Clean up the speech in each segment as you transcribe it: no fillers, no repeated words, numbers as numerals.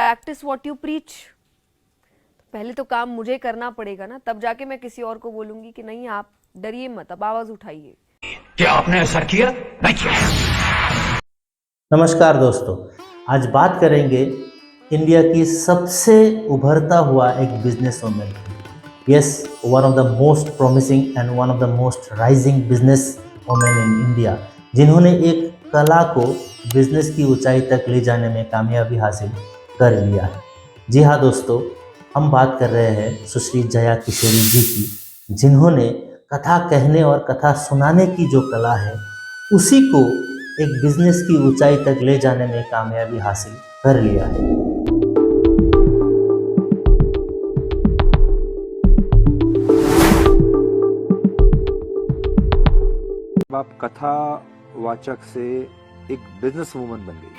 Practice what you preach. पहले तो काम मुझे करना पड़ेगा ना, तब जाके मैं किसी और को बोलूंगी कि नहीं आप डरिए मत, अब आवाज उठाइए। क्या आपने ऐसा किया? नहीं किया। नमस्कार दोस्तों, आज बात करेंगे इंडिया की सबसे उभरता हुआ एक बिजनेस वुमन की। Yes, one of the most promising and one of the most rising business women in India, जिन्होंने एक कला को बिजनेस की ऊंचाई तक ले जाने में कामयाबी हासिल कर लिया है। जी हाँ दोस्तों, हम बात कर रहे हैं सुश्री जया किशोरी जी की, जिन्होंने कथा कहने और कथा सुनाने की जो कला है उसी को एक बिजनेस की ऊंचाई तक ले जाने में कामयाबी हासिल कर लिया है। आप कथावाचक से एक बिजनेस वूमन बन गई।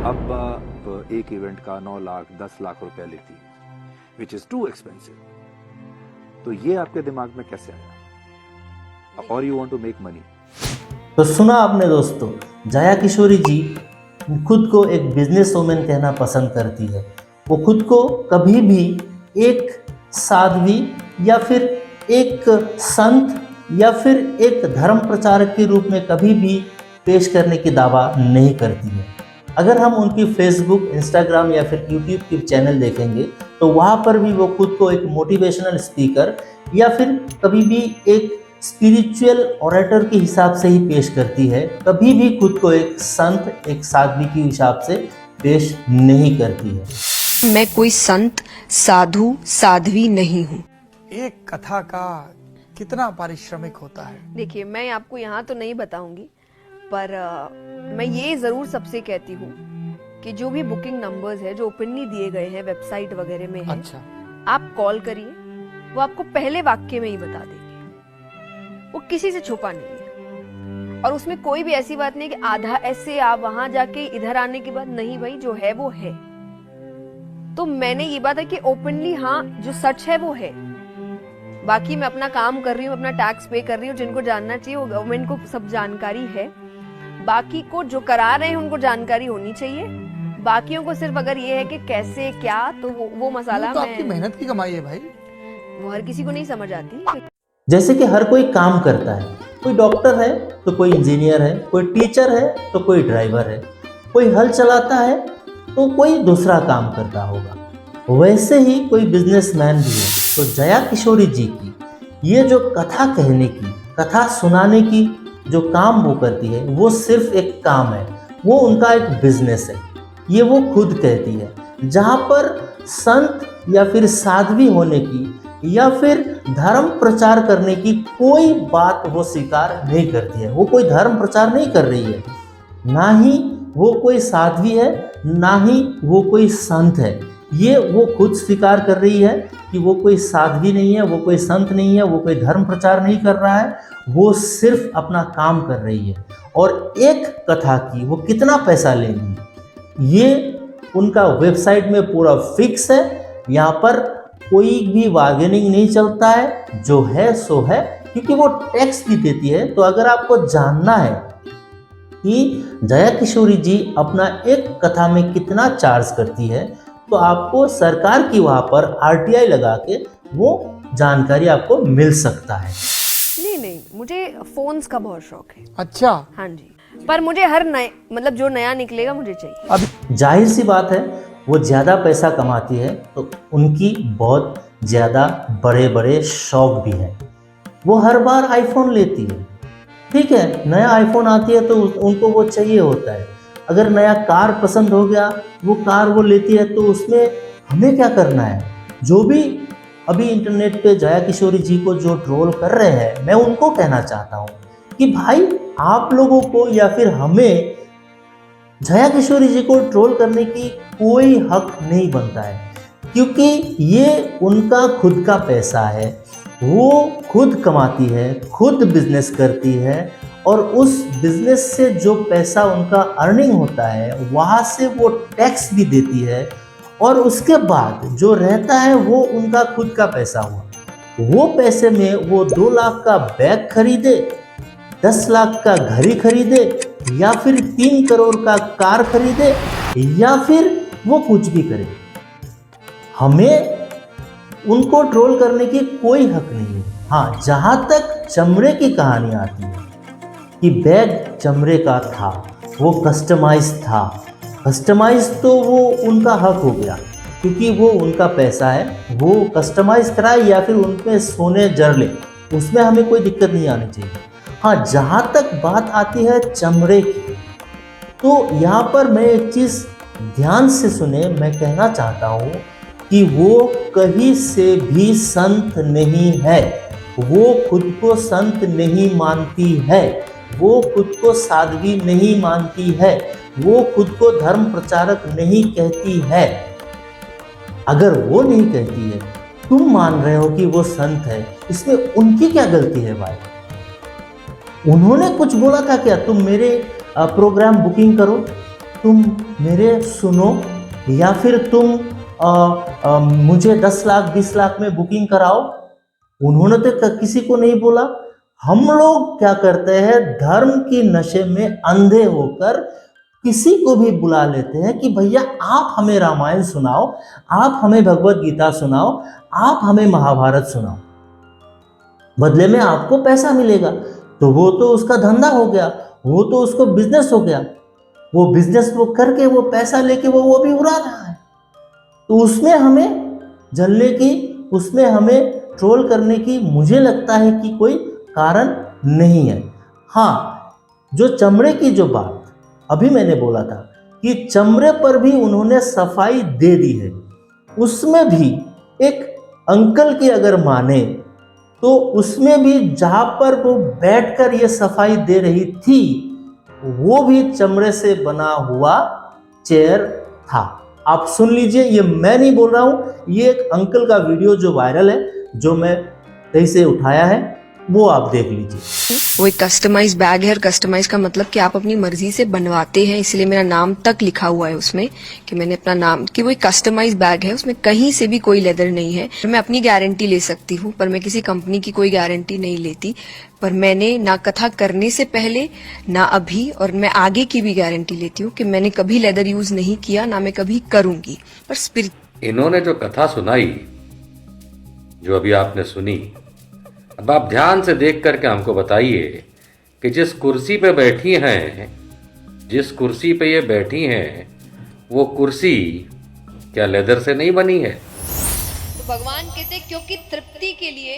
अब आप एक इवेंट का 9 लाख 10 लाख रुपया लेती है, विच इज टू एक्सपेंसिव। तो ये आपके दिमाग में कैसे आया? और you want to make money. तो सुना आपने दोस्तों, जया किशोरी जी खुद को एक बिजनेस वुमेन कहना पसंद करती है। वो खुद को कभी भी एक साध्वी या फिर एक संत या फिर एक धर्म प्रचारक के रूप में कभी भी पेश करने की दावा नहीं करती है। अगर हम उनकी फेसबुक, इंस्टाग्राम या फिर यूट्यूब की चैनल देखेंगे तो वहाँ पर भी वो खुद को एक मोटिवेशनल स्पीकर या फिर कभी भी एक स्पिरिचुअल ऑरेटर के हिसाब से ही पेश करती है। कभी भी खुद को एक संत, एक साध्वी के हिसाब से पेश नहीं करती है। मैं कोई संत, साधु, साध्वी नहीं हूँ। एक कथा का कितना पारिश्रमिक होता है? देखिए, मैं आपको यहाँ तो नहीं बताऊंगी, पर मैं ये जरूर सबसे कहती हूँ कि जो भी बुकिंग नंबर्स है जो ओपनली दिए गए हैं वेबसाइट वगैरह में है, अच्छा, आप कॉल करिए, वो आपको पहले वाक्य में ही बता देंगे। वो किसी से छुपा नहीं है और उसमें कोई भी ऐसी बात नहीं कि आधा ऐसे आप वहां जाके इधर आने के बाद नहीं, भाई जो है वो है। तो मैंने ये बात है कि ओपनली हाँ जो सच है वो है। बाकी मैं अपना काम कर रही हूँ, अपना टैक्स पे कर रही हूँ, जिनको जानना चाहिए वो गवर्नमेंट को सब जानकारी है। बाकी को जो करा रहे हैं उनको जानकारी होनी चाहिए। बाकियों को सिर्फ अगर ये है कि कैसे क्या, तो वो मसाला तो आपकी मेहनत की कमाई है भाई। वो हर किसी को नहीं समझ आती। जैसे कि हर कोई काम करता है, कोई डॉक्टर है तो कोई इंजीनियर है, कोई टीचर है तो कोई ड्राइवर है, कोई हल चलाता है तो कोई दूसरा काम करता होगा। वैसे ही कोई बिजनेसमैन भी है। तो जया किशोरी जी की ये जो कथा कहने की, कथा सुनाने की जो काम वो करती है, वो सिर्फ एक काम है, वो उनका एक बिजनेस है। ये वो खुद कहती है। जहाँ पर संत या फिर साध्वी होने की या फिर धर्म प्रचार करने की कोई बात वो स्वीकार नहीं करती है। वो कोई धर्म प्रचार नहीं कर रही है, ना ही वो कोई साध्वी है, ना ही वो कोई संत है। ये वो खुद स्वीकार कर रही है कि वो कोई साध्वी नहीं है, वो कोई संत नहीं है, वो कोई धर्म प्रचार नहीं कर रहा है, वो सिर्फ अपना काम कर रही है। और एक कथा की वो कितना पैसा लेंगी ये उनका वेबसाइट में पूरा फिक्स है। यहाँ पर कोई भी बार्गेनिंग नहीं चलता है, जो है सो है, क्योंकि वो टैक्स भी देती है। तो अगर आपको जानना है कि जया किशोरी जी अपना एक कथा में कितना चार्ज करती है तो आपको सरकार की वहाँ पर RTI लगा के वो जानकारी आपको मिल सकता है। नहीं, मुझे फोन्स का बहुत शौक है। अच्छा, हाँ जी, पर मुझे हर नए मतलब जो नया निकलेगा मुझे चाहिए। अब जाहिर सी बात है, वो ज़्यादा पैसा कमाती है तो उनकी बहुत ज़्यादा बड़े बड़े शौक भी हैं। वो हर बार आईफोन लेती है, ठीक है, नया आईफोन आती है तो उनको वो चाहिए होता है। अगर नया कार पसंद हो गया, वो कार वो लेती है, तो उसमें हमें क्या करना है? जो भी अभी इंटरनेट पे जया किशोरी जी को जो ट्रोल कर रहे हैं, मैं उनको कहना चाहता हूँ कि भाई आप लोगों को या फिर हमें जया किशोरी जी को ट्रोल करने की कोई हक नहीं बनता है, क्योंकि ये उनका खुद का पैसा है। वो खुद कमाती है, खुद बिजनेस करती है और उस बिजनेस से जो पैसा उनका अर्निंग होता है वहाँ से वो टैक्स भी देती है और उसके बाद जो रहता है वो उनका खुद का पैसा हुआ। वो पैसे में वो 2 लाख का बैग खरीदे, 10 लाख का घड़ी खरीदे या फिर 3 करोड़ का कार खरीदे या फिर वो कुछ भी करे, हमें उनको ट्रोल करने की कोई हक नहीं है। हाँ, जहाँ तक चमड़े की कहानी आती है कि बैग चमड़े का था, वो कस्टमाइज था, कस्टमाइज तो वो उनका हक हो गया क्योंकि वो उनका पैसा है, वो कस्टमाइज कराए या फिर उनपे सोने जर ले, उसमें हमें कोई दिक्कत नहीं आनी चाहिए। हाँ, जहाँ तक बात आती है चमड़े की, तो यहाँ पर मैं एक चीज़ ध्यान से सुने, मैं कहना चाहता हूँ कि वो कहीं से भी संत नहीं है, वो खुद को संत नहीं मानती है, वो खुद को साध्वी नहीं मानती है, वो खुद को धर्म प्रचारक नहीं कहती है। अगर वो नहीं कहती है, तुम मान रहे हो कि वो संत है, इसमें उनकी क्या गलती है भाई? उन्होंने कुछ बोला था क्या? तुम मेरे प्रोग्राम बुकिंग करो, तुम मेरे सुनो, या फिर तुम मुझे 10 लाख 20 लाख में बुकिंग कराओ? उन्होंने तो किसी को नहीं बोला। हम लोग क्या करते हैं, धर्म की नशे में अंधे होकर किसी को भी बुला लेते हैं कि भैया आप हमें रामायण सुनाओ, आप हमें भगवत गीता सुनाओ, आप हमें महाभारत सुनाओ, बदले में आपको पैसा मिलेगा। तो वो तो उसका धंधा हो गया, वो तो उसको बिजनेस हो गया, वो बिजनेस वो करके वो पैसा लेके वो भी उड़ा रहा है। तो उसमें हमें जलने की, उसमें हमें ट्रोल करने की मुझे लगता है कि कोई कारण नहीं है। हाँ, जो चमड़े की जो बात अभी मैंने बोला था कि चमड़े पर भी उन्होंने सफाई दे दी है, उसमें भी एक अंकल की अगर माने तो उसमें भी जहाँ पर वो बैठकर ये सफाई दे रही थी, वो भी चमड़े से बना हुआ चेयर था। आप सुन लीजिए, ये मैं नहीं बोल रहा हूँ, ये एक अंकल का वीडियो जो वायरल है, जो मैं कहीं से उठाया है, वो आप देख लीजिए। वो एक कस्टमाइज बैग है, और कस्टमाइज का मतलब कि आप अपनी मर्जी से बनवाते हैं, इसलिए मेरा नाम तक लिखा हुआ है उसमें कि मैंने अपना नाम, कि वो एक कस्टमाइज बैग है, उसमें कहीं से भी कोई लेदर नहीं है। मैं अपनी गारंटी ले सकती हूँ, पर मैं किसी कंपनी की कोई गारंटी नहीं लेती। पर मैंने ना कथा करने से पहले, ना अभी, और मैं आगे की भी गारंटी लेती हूँ कि मैंने कभी लेदर यूज नहीं किया, ना मैं कभी करूंगी। पर स्पिरिट इन्होंने जो कथा सुनाई, जो अभी आपने सुनी, अब आप ध्यान से देख करके हमको बताइए कि जिस कुर्सी पे बैठी हैं, जिस कुर्सी पे ये बैठी हैं, वो कुर्सी क्या लेदर से नहीं बनी है? तो भगवान कहते क्योंकि तृप्ति के लिए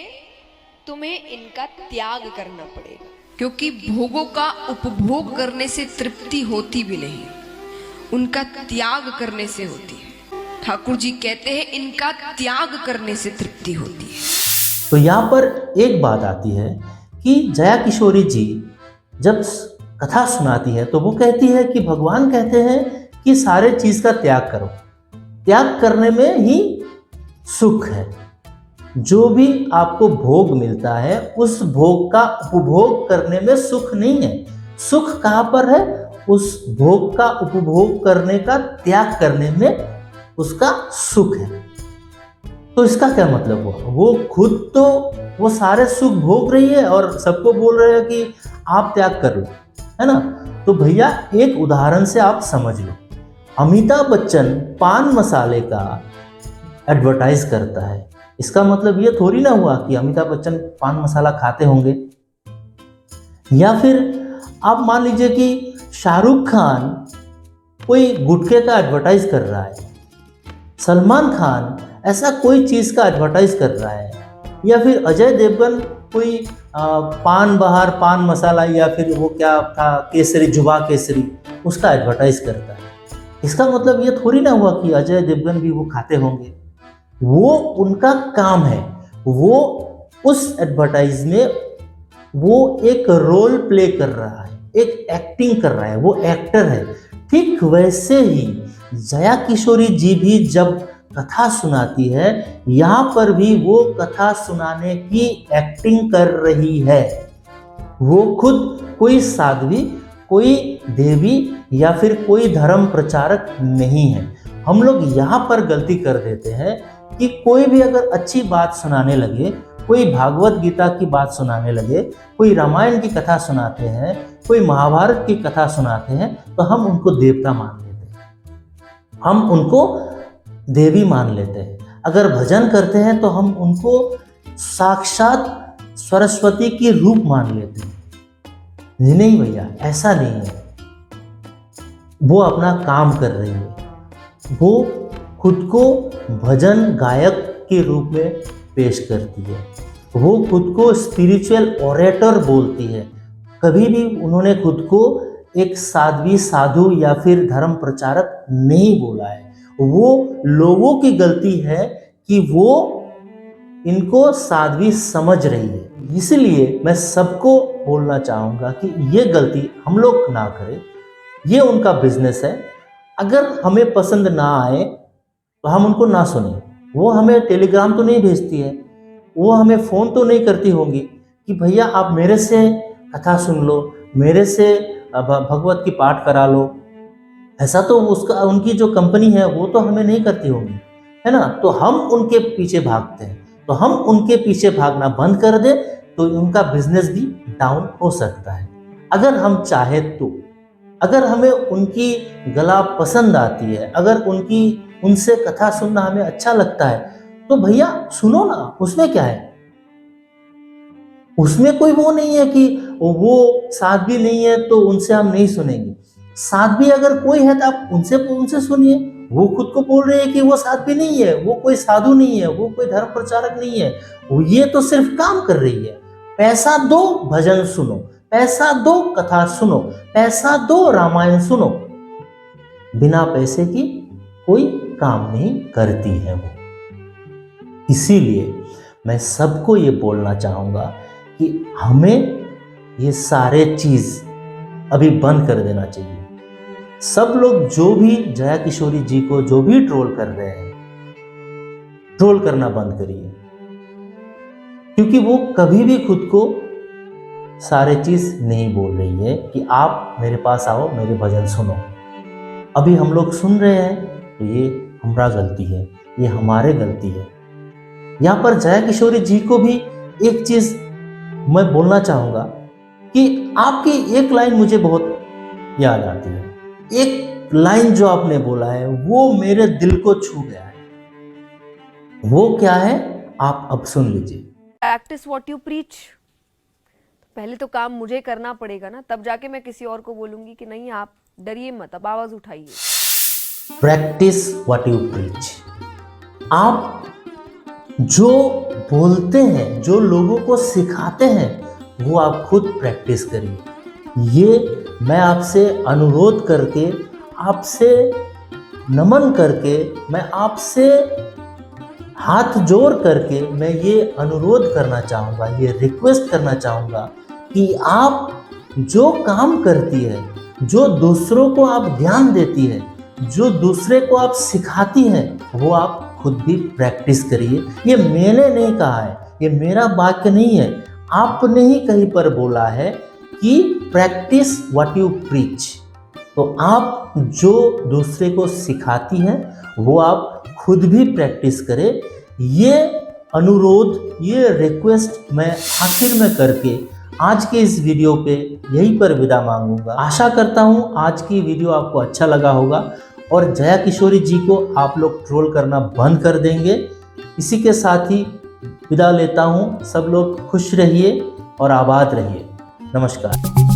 तुम्हें इनका त्याग करना पड़ेगा, क्योंकि भोगों का उपभोग करने से तृप्ति होती भी नहीं, उनका त्याग करने से होती है। ठाकुर जी कहते हैं इनका त्याग करने से तृप्ति होती है। तो यहाँ पर एक बात आती है कि जया किशोरी जी जब कथा सुनाती है तो वो कहती है कि भगवान कहते हैं कि सारे चीज़ का त्याग करो, त्याग करने में ही सुख है। जो भी आपको भोग मिलता है, उस भोग का उपभोग करने में सुख नहीं है। सुख कहाँ पर है? उस भोग का उपभोग करने का त्याग करने में उसका सुख है। तो इसका क्या मतलब हुआ? वो खुद तो वो सारे सुख भोग रही है और सबको बोल रहे हैं कि आप त्याग कर लो, है ना? तो भैया एक उदाहरण से आप समझ लो, अमिताभ बच्चन पान मसाले का एडवर्टाइज करता है, इसका मतलब ये थोड़ी ना हुआ कि अमिताभ बच्चन पान मसाला खाते होंगे। या फिर आप मान लीजिए कि शाहरुख खान कोई गुटखे का एडवर्टाइज कर रहा है, सलमान खान ऐसा कोई चीज़ का एडवर्टाइज कर रहा है, या फिर अजय देवगन कोई पान बहार पान मसाला या फिर वो क्या था केसरी, जुबा केसरी, उसका एडवर्टाइज करता है। इसका मतलब ये थोड़ी ना हुआ कि अजय देवगन भी वो खाते होंगे। वो उनका काम है, वो उस एडवर्टाइज में वो एक रोल प्ले कर रहा है, एक एक्टिंग कर रहा है, वो एक्टर है। ठीक वैसे ही जया किशोरी जी भी जब कथा सुनाती है, यहाँ पर भी वो कथा सुनाने की एक्टिंग कर रही है। वो खुद कोई साध्वी, कोई देवी या फिर कोई धर्म प्रचारक नहीं है। हम लोग यहाँ पर गलती कर देते हैं कि कोई भी अगर अच्छी बात सुनाने लगे, कोई भागवत गीता की बात सुनाने लगे, कोई रामायण की कथा सुनाते हैं, कोई महाभारत की कथा सुनाते हैं, तो हम उनको देवता मान लेते हैं। हम उनको देवी मान लेते हैं। अगर भजन करते हैं तो हम उनको साक्षात सरस्वती की रूप मान लेते हैं। नहीं भैया, ऐसा नहीं है। वो अपना काम कर रही है, वो खुद को भजन गायक के रूप में पेश करती है, वो खुद को स्पिरिचुअल ओरेटर बोलती है। कभी भी उन्होंने खुद को एक साध्वी साधु या फिर धर्म प्रचारक नहीं बोला है। वो लोगों की गलती है कि वो इनको साध्वी समझ रही है। इसलिए मैं सबको बोलना चाहूँगा कि ये गलती हम लोग ना करें। ये उनका बिजनेस है। अगर हमें पसंद ना आए तो हम उनको ना सुने। वो हमें टेलीग्राम तो नहीं भेजती है, वो हमें फ़ोन तो नहीं करती होंगी कि भैया आप मेरे से कथा सुन लो, मेरे से भगवत की पाठ करा लो। ऐसा तो उसका उनकी जो कंपनी है वो तो हमें नहीं करती होंगी, है ना। तो हम उनके पीछे भागते हैं। तो हम उनके पीछे भागना बंद कर दें तो उनका बिजनेस भी डाउन हो सकता है। अगर हम चाहे तो, अगर हमें उनकी गला पसंद आती है, अगर उनसे कथा सुनना हमें अच्छा लगता है तो भैया सुनो ना, उसमें क्या है। उसमें कोई वो नहीं है कि वो साध्वी नहीं है तो उनसे हम नहीं सुनेंगे। साध्वी अगर कोई है तो आप उनसे सुनिए। वो खुद को बोल रहे हैं कि वो साध्वी नहीं है, वो कोई साधु नहीं है, वो कोई धर्म प्रचारक नहीं है, वो ये तो सिर्फ काम कर रही है। पैसा दो भजन सुनो, पैसा दो कथा सुनो, पैसा दो रामायण सुनो। बिना पैसे की कोई काम नहीं करती है वो। इसीलिए मैं सबको ये बोलना चाहूँगा कि हमें ये सारे चीज़ अभी बंद कर देना चाहिए। सब लोग जो भी जया किशोरी जी को जो भी ट्रोल कर रहे हैं, ट्रोल करना बंद करिए, क्योंकि वो कभी भी खुद को सारे चीज़ नहीं बोल रही है कि आप मेरे पास आओ, मेरे भजन सुनो। अभी हम लोग सुन रहे हैं तो ये हमारा गलती है, ये हमारे गलती है। यहाँ पर जया किशोरी जी को भी एक चीज़ मैं बोलना चाहूँगा कि आपकी एक लाइन मुझे बहुत याद आती है। एक लाइन जो आपने बोला है वो मेरे दिल को छू गया है। वो क्या है, आप अब सुन लीजिए। Practice what you preach. पहले तो काम मुझे करना पड़ेगा ना, तब जाके मैं किसी और को बोलूंगी कि नहीं आप डरिए मत, अब आवाज उठाइए। Practice what you preach. आप जो बोलते हैं, जो लोगों को सिखाते हैं, वो आप खुद प्रैक्टिस करिए। ये मैं आपसे अनुरोध करके, आपसे नमन करके, मैं आपसे हाथ जोड़ करके मैं ये अनुरोध करना चाहूँगा, ये रिक्वेस्ट करना चाहूँगा कि आप जो काम करती है, जो दूसरों को आप ज्ञान देती है, जो दूसरे को आप सिखाती हैं, वो आप खुद भी प्रैक्टिस करिए। ये मैंने नहीं कहा है, ये मेरा वाक्य नहीं है, आपने ही कहीं पर बोला है कि प्रैक्टिस व्हाट यू प्रीच। तो आप जो दूसरे को सिखाती हैं वो आप खुद भी प्रैक्टिस करें। ये अनुरोध, ये रिक्वेस्ट मैं आखिर में करके आज के इस वीडियो पे यहीं पर विदा मांगूंगा। आशा करता हूँ आज की वीडियो आपको अच्छा लगा होगा और जया किशोरी जी को आप लोग ट्रोल करना बंद कर देंगे। इसी के साथ ही विदा लेता हूँ। सब लोग खुश रहिए और आबाद रहिए। नमस्कार।